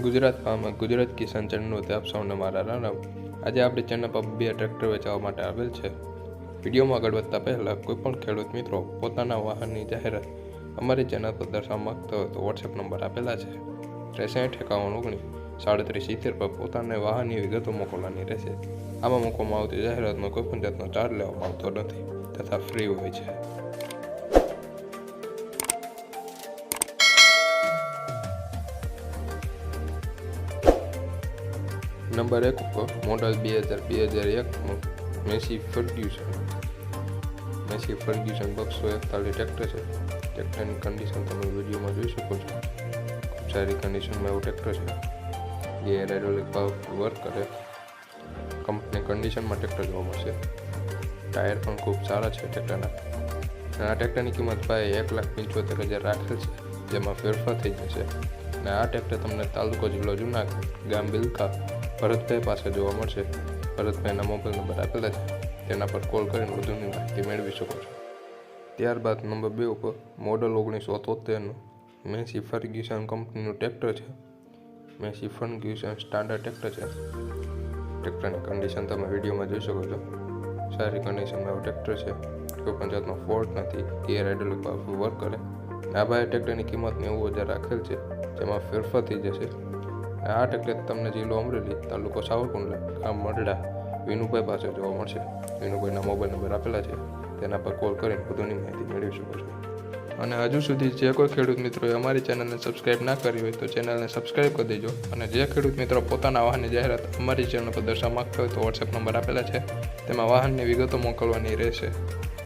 Gujarat farmer Gujarat કિસાન ચેનલનું આપ સૌને મારા રામ. આજે આપણી ચેનલ પર 2 ટ્રેક્ટર વેચવા માટે આવેલ છે. વિડીયોમાં આગળ વધતા પહેલાં કોઈપણ ખેડૂત મિત્રો પોતાના વાહનની જાહેરાત અમારી ચેનલ પર દર્શાવવા માંગતા હોય તો વોટ્સએપ નંબર આપેલા છે 6351193770 પર પોતાના વાહનની વિગતો મોકલવાની રહેશે. આમાં મૂકવામાં આવતી જાહેરાતમાં કોઈપણ જાતનો ચાર્જ લેવામાં આવતો નથી તથા ફ્રી હોય છે. નંબર 1 ઉપર મોડલ 2001નું મેસી ફર્ગ્યુસન 241 ટ્રેક્ટર છે. ટ્રેક્ટરની કન્ડિશન તમે વિડીયોમાં જોઈ શકો છો. ખૂબ સારી કન્ડિશનમાં એવું ટ્રેક્ટર છે. ગેર હાઇડ્રોલિક પાવર વર્ક કરે કંપની કન્ડિશનમાં ટ્રેક્ટર જોવા મળશે. ટાયર પણ ખૂબ સારા છે ટ્રેક્ટરના. આ ટ્રેક્ટરની કિંમત ભાઈ 1,75,000 રાખેલ છે, જેમાં ફેરફાર થઈ જશે. અને આ ટ્રેક્ટર તમને તાલુકો જિલ્લો જુનાગઢ, ગામ બિલખા ભરતભાઈ પાસે જોવા મળશે. ભરતભાઈના મોબાઈલ નંબર આપેલા છે, તેના પર કોલ કરીને વધુની માહિતી મેળવી શકો છો. ત્યારબાદ નંબર 2 ઉપર મોડલ 1973નું મેસી ફર્ગ્યુસન કંપનીનું ટ્રેક્ટર છે. મેસી ફર્ગ્યુસન સ્ટાન્ડર્ડ ટ્રેક્ટર છે. ટ્રેક્ટરની કન્ડિશન તમે વિડીયોમાં જોઈ શકો છો. સારી કન્ડિશનમાં એવું ટ્રેક્ટર છે. કોઈ પણ જાતનો ફોલ્ટ નથી. ગેર હાઇડ્રોલિક પાવર વર્ક કરે. આ ભાઈ ટ્રેક્ટરની કિંમત 90,000 રાખેલ છે, જેમાં ફેરફાર થઈ જશે. આ ટ્રેક્ટર તમને જિલ્લો અમરેલી, તાલુકો સાવરકુંડલા, ગામ મઢડા વિનુભાઈ પાસે જોવા મળશે. વિનુભાઈના મોબાઈલ નંબર આપેલા છે, તેના પર કોલ કરીને વધુની માહિતી મેળવી શકો છો. અને હજુ સુધી જે કોઈ ખેડૂત મિત્રોએ અમારી ચેનલને સબસ્ક્રાઈબ ના કરી હોય તો ચેનલને સબસ્ક્રાઈબ કરી દેજો. અને જે ખેડૂત મિત્રો પોતાના વાહનની જાહેરાત અમારી ચેનલ પર દર્શાવવા માંગતા હોય તો વોટ્સએપ નંબર આપેલા છે, તેમાં વાહનની વિગતો મોકલવાની રહેશે.